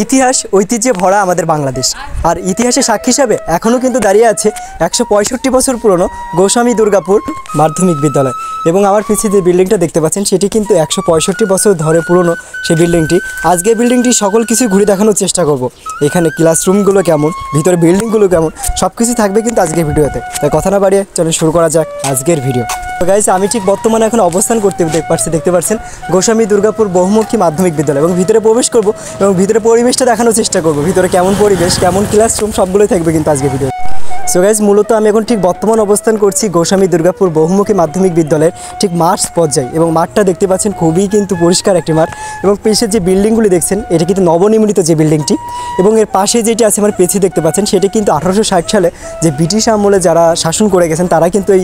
ইতিহাস ঐতিহ্যে ভরা আমাদের বাংলাদেশ। আর ইতিহাসের সাক্ষী হিসাবে এখনও কিন্তু দাঁড়িয়ে আছে 165 বছর পুরনো গোস্বামী দুর্গাপুর মাধ্যমিক বিদ্যালয়। এবং আমার পিছিয়ে যে বিল্ডিংটা দেখতে পাচ্ছেন সেটি কিন্তু 165 বছর ধরে পুরনো সেই বিল্ডিংটি। আজকে বিল্ডিংটি সকল কিছু ঘুরে দেখানোর চেষ্টা করব। এখানে ক্লাসরুমগুলো কেমন, ভিতরে বিল্ডিংগুলো কেমন, সব কিছু থাকবে কিন্তু আজকের ভিডিওতে। তাই কথা না বাড়িয়ে চলুন শুরু করা যাক আজকের ভিডিও। তো গাইস, আমি ঠিক বর্তমানে এখন অবস্থান করতে দেখতে পাচ্ছেন গোস্বামী দুর্গাপুর বহুমুখী মাধ্যমিক বিদ্যালয়। এবং ভিতরে প্রবেশ করব এবং ভিতরে পরিবেশটা দেখানোর চেষ্টা করব। ভিতরে কেমন পরিবেশ, কেমন ক্লাসরুম, সবগুলোই থাকবে কিন্তু আজকে ভিডিও। সো গাইস, মূলত আমি এখন ঠিক বর্তমান অবস্থান করছি গোস্বামী দুর্গাপুর বহুমুখী মাধ্যমিক বিদ্যালয়ের ঠিক মাঠ পর্যায়ে। এবং মাঠটা দেখতে পাচ্ছেন খুবই কিন্তু পরিষ্কার একটি মাঠ। এবং পেছনের যে বিল্ডিংগুলি দেখছেন এটা কিন্তু নবনির্মিত যে বিল্ডিংটি। এবং এর পাশে যেটি আছে আমার পেছিয়ে দেখতে পাচ্ছেন সেটি কিন্তু 1860 সালে যে ব্রিটিশ আমলে যারা শাসন করে গেছেন তারা কিন্তু এই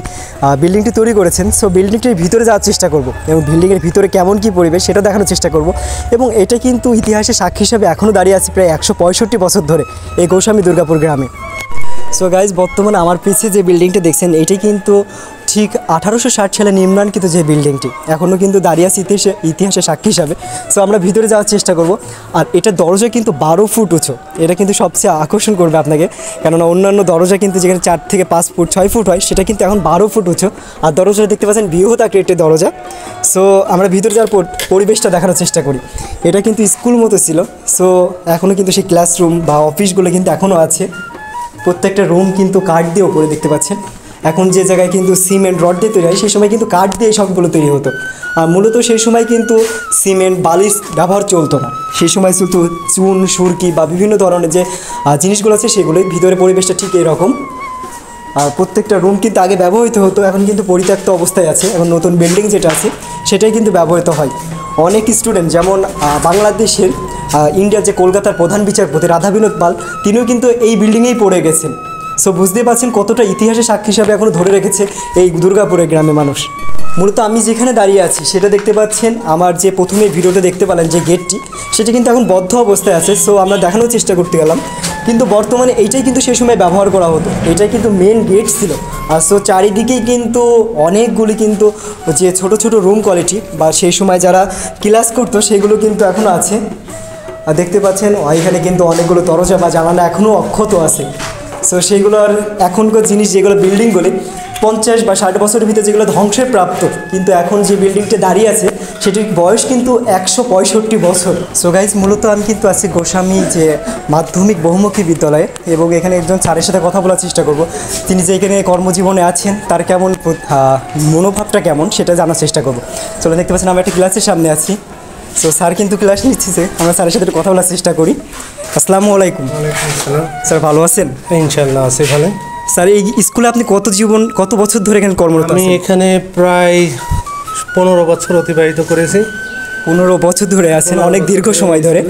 বিল্ডিংটি তৈরি করেছেন। সো বিল্ডিংটির ভিতরে যাওয়ার চেষ্টা করব এবং বিল্ডিংয়ের ভিতরে কেমন কী পরিবেশ সেটা দেখানোর চেষ্টা করব। এবং এটা কিন্তু ইতিহাসের সাক্ষী হিসাবে এখনও দাঁড়িয়ে আছে প্রায় 165 বছর ধরে এই গোস্বামী দুর্গাপুর গ্রামে। সো গাইজ, বর্তমানে আমার পিছিয়ে যে বিল্ডিংটা দেখছেন এটি কিন্তু ঠিক 1860 সালে নির্মাণকৃত যে বিল্ডিংটি এখনও কিন্তু দাঁড়িয়ে আছে ইতিহাসের সাক্ষী হিসাবে। সো আমরা ভিতরে যাওয়ার চেষ্টা করব। আর এটা দরজা কিন্তু 12 ফুট উঁচু। এটা কিন্তু সবচেয়ে আকর্ষণ করবে আপনাকে, কেননা অন্যান্য দরজা কিন্তু যেখানে 4 থেকে 5 ফুট 6 ফুট হয় সেটা কিন্তু এখন 12 ফুট উঁচু। আর দরজাটা দেখতে পাচ্ছেন বৃহৎ আকৃতির দরজা। সো আমরা ভিতরে যাওয়ার পরিবেশটা দেখানোর চেষ্টা করি। এটা কিন্তু স্কুল মতো ছিল। সো এখনও কিন্তু সেই ক্লাসরুম বা অফিসগুলো কিন্তু এখনও আছে। প্রত্যেকটা রুম কিন্তু কাঠ দিয়ে ওপরে দেখতে পাচ্ছেন। এখন যে জায়গায় কিন্তু সিমেন্ট রড দিয়ে তৈরি হয় সেই সময় কিন্তু কাঠ দিয়ে সবগুলো তৈরি হতো। আর মূলত সেই সময় কিন্তু সিমেন্ট বালিশ ব্যবহার চলতো না। সেই সময় শুধু চুন, সুরকি বা বিভিন্ন ধরনের যে জিনিসগুলো আছে সেগুলোই। ভিতরে পরিবেশটা ঠিক এরকম। আর প্রত্যেকটা রুম কিন্তু আগে ব্যবহৃত হতো, এখন কিন্তু পরিত্যক্ত অবস্থায় আছে। এখন নতুন বিল্ডিং যেটা আছে সেটাই কিন্তু ব্যবহৃত হয়। অনেক স্টুডেন্ট যেমন বাংলাদেশের ইন্ডিয়ার যে কলকাতার প্রধান বিচারপতি রাধা বিনোদ পাল, তিনিও কিন্তু এই বিল্ডিংয়েই পড়ে গেছেন। সো বুঝতে পারছেন কতটা ইতিহাসের সাক্ষী হিসাবে এখনও ধরে রেখেছে এই দুর্গাপুরের গ্রামের মানুষ। মূলত আমি যেখানে দাঁড়িয়ে আছি সেটা দেখতে পাচ্ছেন, আমার যে প্রথমে ভিডিওতে দেখতে পেলেন যে গেটটি সেটা কিন্তু এখন বদ্ধ অবস্থায় আছে। সো আমরা দেখানোর চেষ্টা করতে গেলাম, কিন্তু বর্তমানে এইটাই কিন্তু সেই সময় ব্যবহার করা হতো। এটাই কিন্তু মেন গেট ছিল। আর সো চারিদিকেই কিন্তু অনেকগুলি কিন্তু যে ছোট ছোট রুম কোয়ালিটি বা সেই সময় যারা ক্লাস করতো সেগুলো কিন্তু এখনও আছে। আর দেখতে পাচ্ছেন এখানে কিন্তু অনেকগুলো দরজা বা জানালা এখনও অক্ষত আছে। সো সেইগুলোর এখনকার জিনিস যেগুলো বিল্ডিংগুলি 50 বা 60 বছরের ভিতরে যেগুলো ধ্বংসের প্রাপ্ত, কিন্তু এখন যে বিল্ডিংটা দাঁড়িয়ে আছে সেটির বয়স কিন্তু 165 বছর। সো গাইজ, মূলত আমি কিন্তু আছি গোস্বামী যে মাধ্যমিক বহুমুখী বিদ্যালয়ে। এবং এখানে একজন স্যারের সাথে কথা বলার চেষ্টা করব। তিনি যে এখানে কর্মজীবনে আছেন তার কেমন মনোভাবটা কেমন সেটা জানার চেষ্টা করব। চলো, দেখতে পাচ্ছেন আমরা একটা ক্লাসের সামনে আছি। সো স্যার কিন্তু ক্লাস নিচ্ছে, আমরা স্যারের সাথে কথা বলার চেষ্টা করি। আসসালামু আলাইকুম। স্যার, ভালো আছেন? ইনশাআল্লাহ আছি ভালো। স্যার, এই স্কুলে আপনি কত বছর ধরে এখানে কর্মরত? আমি এখানে প্রায় 15 বছর অতিবাহিত করেছি। 15 বছর ধরে আছেন, অনেক দীর্ঘ সময় ধরে।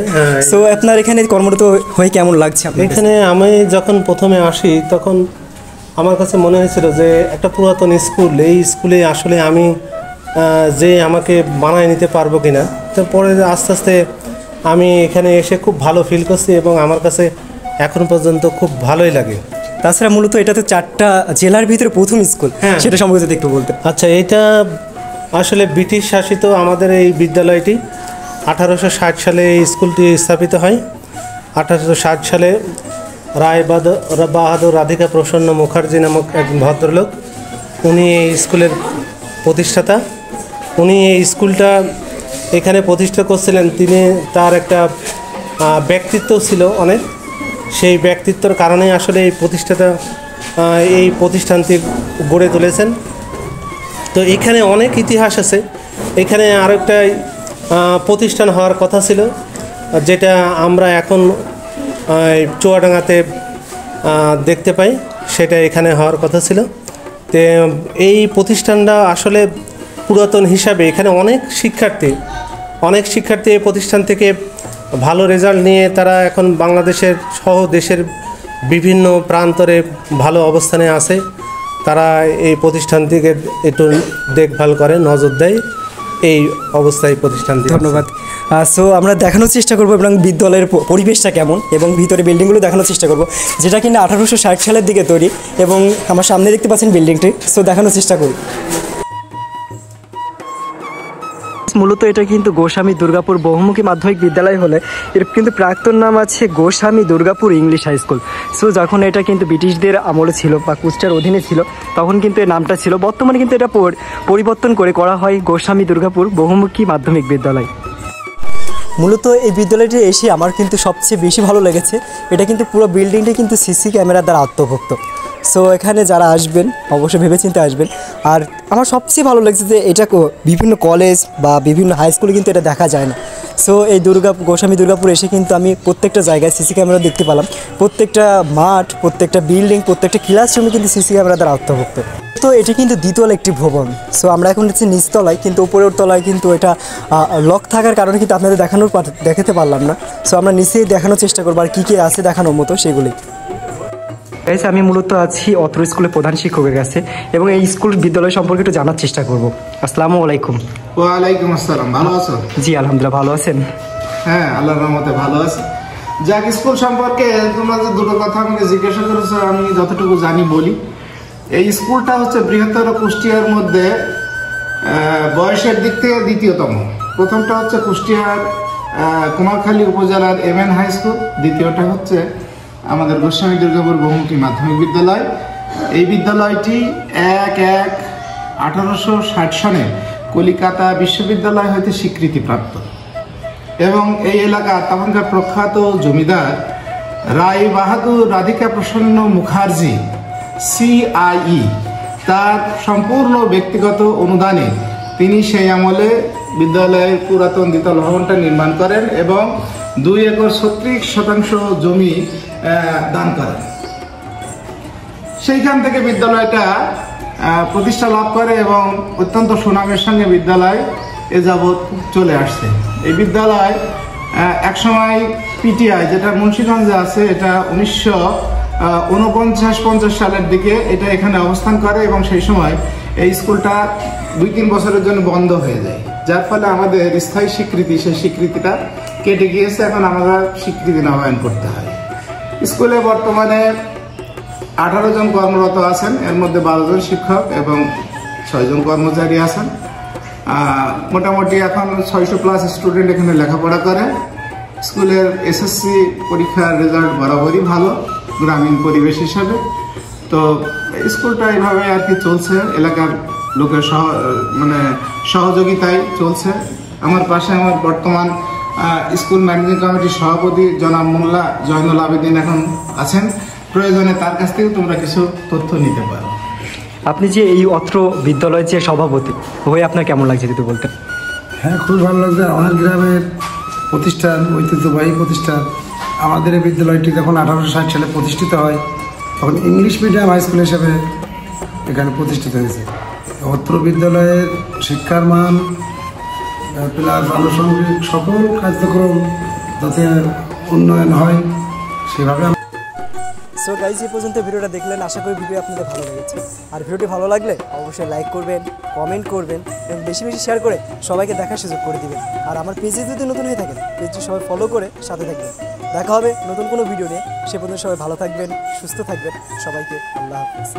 সো আপনার এখানে কর্মরত হয়ে কেমন লাগছে? এখানে আমি যখন প্রথমে আসি তখন আমার কাছে মনে হয়েছিল যে একটা পুরাতন স্কুল, এই স্কুলে আসলে আমি যে আমাকে বানায় নিতে পারবো কিনা। তারপরে আস্তে আস্তে আমি এখানে এসে খুব ভালো ফিল করছি এবং আমার কাছে এখন পর্যন্ত খুব ভালোই লাগে। তাছাড়া মূলত এটা তো 4টা জেলার ভিতরে প্রথম স্কুল, সেটা সম্পর্কে যদি একটু বলতে। আচ্ছা, এটা আসলে ব্রিটিশ শাসিত আমাদের এই বিদ্যালয়টি 1860 সালে এই স্কুলটি স্থাপিত হয়। 1860 সালে বাহাদুর রাধিকা প্রসন্ন মুখার্জি নামক এক ভদ্রলোক, উনি এই স্কুলের প্রতিষ্ঠাতা। উনি এই স্কুলটা এখানে প্রতিষ্ঠা করছিলেন। তার একটা ব্যক্তিত্ব ছিল অনেক। সেই ব্যক্তিত্বের কারণে আসলে এই প্রতিষ্ঠানটি গড়ে তুলেছেন। তো এখানে অনেক ইতিহাস আছে। এখানে আরেকটা প্রতিষ্ঠান হওয়ার কথা ছিল, যেটা আমরা এখন চুয়াডাঙ্গাতে দেখতে পাই, সেটা এখানে হওয়ার কথা ছিল। তো এই প্রতিষ্ঠানটা আসলে পুরাতন হিসাবে এখানে অনেক শিক্ষার্থী এই প্রতিষ্ঠান থেকে ভালো রেজাল্ট নিয়ে তারা এখন বাংলাদেশের সহ দেশের বিভিন্ন প্রান্তরে ভালো অবস্থানে আছে। তারা এই প্রতিষ্ঠানটিকে একটু দেখভাল করে, নজর দেয়। এই অবস্থায় প্রতিষ্ঠানটি। ধন্যবাদ। সো আমরা দেখানোর চেষ্টা করবো এবং বিদ্যালয়ের পরিবেশটা কেমন এবং ভিতরে বিল্ডিংগুলো দেখানোর চেষ্টা করব, যেটা কিনা 1860 সালের দিকে তৈরি। এবং আমার সামনে দেখতে পাচ্ছেন বিল্ডিংটি। সো দেখানোর চেষ্টা করি। মূলত এটা কিন্তু গোস্বামী দুর্গাপুর বহুমুখী মাধ্যমিক বিদ্যালয় হলে এর কিন্তু প্রাক্তন নাম আছে Goswami Durgapur English high school. So যখন এটা কিন্তু ব্রিটিশদের আমলে ছিল বা কুষ্টার অধীনে ছিল তখন কিন্তু এই নামটা ছিল। বর্তমানে কিন্তু এটা পরিবর্তন করা হয় গোস্বামী দুর্গাপুর বহুমুখী মাধ্যমিক বিদ্যালয়। মূলত এই বিদ্যালয়টি এসে আমার কিন্তু সবচেয়ে বেশি ভালো লেগেছে, এটা কিন্তু পুরো বিল্ডিংটি কিন্তু সিসি ক্যামেরা দ্বারা আত্মভুক্ত। সো এখানে যারা আসবেন অবশ্যই ভেবেচিন্তে আসবেন। আর আমার সবচেয়ে ভালো লাগছে যে এটা বিভিন্ন কলেজ বা বিভিন্ন হাই স্কুলে কিন্তু এটা দেখা যায় না। সো এই গোস্বামী দুর্গাপুর এসে কিন্তু আমি প্রত্যেকটা জায়গায় সিসি ক্যামেরা দেখতে পেলাম, প্রত্যেকটা মাঠ, প্রত্যেকটা বিল্ডিং, প্রত্যেকটা ক্লাসরুমে কিন্তু সিসি ক্যামেরা দ্বারা আত্মভুক্ত। তো এটি কিন্তু দ্বিতল একটি ভবন। সো আমরা এখন হচ্ছে নিচতলায়, কিন্তু উপরের তলায় কিন্তু এটা লক থাকার কারণে কিন্তু আপনাদের দেখাতে পারলাম না। সো আমরা নিচেই দেখানোর চেষ্টা করবো আর কী কী আছে দেখানোর মতো সেগুলি। আমি মূলত আছি অত্র স্কুলের প্রধান শিক্ষকের কাছে এবং এই স্কুল বিদ্যালয় সম্পর্কে একটু জানার চেষ্টা করব। আসসালামু আলাইকুম। ওয়ালাইকুম আসসালাম। ভালো আছো? জি আলহামদুলিল্লাহ, ভালো আছেন? হ্যাঁ, আল্লাহর রহমতে ভালো আছি। যাক, স্কুল সম্পর্কে তোমরা যে দুটো কথা আমাকে জিজ্ঞাসা করেছো, আমি যতটুকু জানি বলি। এই স্কুলটা হচ্ছে বৃহত্তর কুষ্টিয়ার মধ্যে বয়সের দিক থেকে দ্বিতীয়তম। প্রথমটা হচ্ছে কুষ্টিয়ার কুমারখালী উপজেলার এমএন হাই স্কুল, দ্বিতীয়টা হচ্ছে আমাদের গোস্বামী দুর্গাপুর বহুমুখী মাধ্যমিক বিদ্যালয়। এই বিদ্যালয়টি 1/1/1860 সনে কলিকাতা বিশ্ববিদ্যালয় হইতে স্বীকৃতিপ্রাপ্ত এবং এই এলাকার তখনকার প্রখ্যাত জমিদার রায় বাহাদুর রাধিকা প্রসন্ন মুখার্জি CIE তার সম্পূর্ণ ব্যক্তিগত অনুদানে তিনি সেই আমলে বিদ্যালয়ের পুরাতন দ্বিতল ভবনটা নির্মাণ করেন এবং 2 একর 36 শতাংশ জমি দান করেন। সেইখান থেকে বিদ্যালয়টা প্রতিষ্ঠা লাভ করে এবং অত্যন্ত সুনামের সঙ্গে বিদ্যালয় এ যাবৎ চলে আসছে। এই বিদ্যালয় একসময় PTI, যেটা মুন্সিগঞ্জে আছে, এটা 1949-50 সালের দিকে এটা এখানে অবস্থান করে এবং সেই সময় এই স্কুলটা 2-3 বছরের জন্য বন্ধ হয়ে যায়, যার ফলে আমাদের স্থায়ী স্বীকৃতি, সেই স্বীকৃতিটা কেটে গিয়েছে। এখন আমরা স্বীকৃতি নবায়ন করতে হয়। স্কুলে বর্তমানে 18 জন কর্মরত আছেন, এর মধ্যে 12 জন শিক্ষক এবং 6 জন কর্মচারী আছেন। মোটামুটি এখন 600+ স্টুডেন্ট এখানে লেখাপড়া করে। স্কুলের SSC পরীক্ষার রেজাল্ট বরাবরই ভালো গ্রামীণ পরিবেশ হিসাবে। তো স্কুলটা এইভাবে আর কি চলছে, এলাকার লোকের সহযোগিতায় চলছে। আমার পাশে আমার বর্তমান স্কুল ম্যানেজিং কমিটির সভাপতি জনাব মোল্লা জয়নুল আবেদিন এখন আছেন। প্রয়োজনে তার কাছ থেকে তোমরা কিছু তথ্য নিতে পারো। আপনি যে এই অত্র বিদ্যালয়ের যে সভাপতি হয়ে আপনার কেমন লাগছে যদি বলতেন? হ্যাঁ, খুব ভালো লাগছে। আমার গ্রামের প্রতিষ্ঠান, ঐতিহ্যবাহী প্রতিষ্ঠান। আমাদের এই বিদ্যালয়টি যখন 1860 সালে প্রতিষ্ঠিত হয় তখন ইংলিশ মিডিয়াম হাই স্কুল হিসেবে এখানে প্রতিষ্ঠিত হয়েছে। অত্র বিদ্যালয়ের শিক্ষার মান প্লাস আনুষঙ্গিক সকল কার্যক্রম যাতে উন্নয়ন হয় সেভাবে। সো গাইজ, এই পর্যন্ত ভিডিওটা দেখলেন, আশা করি ভিডিও আপনাদের ভালো লেগেছে। আর ভিডিওটি ভালো লাগলে অবশ্যই লাইক করবেন, কমেন্ট করবেন এবং বেশি বেশি শেয়ার করে সবাইকে দেখার সুযোগ করে দিবেন। আর আমার পেজে যদি নতুন হয়ে থাকেন, পেজটি সবাই ফলো করে সাথে থাকবেন। দেখা হবে নতুন কোনো ভিডিও নিয়ে। সে পর্যন্ত সবাই ভালো থাকবেন, সুস্থ থাকবেন। সবাইকে আল্লাহ হাফেজ।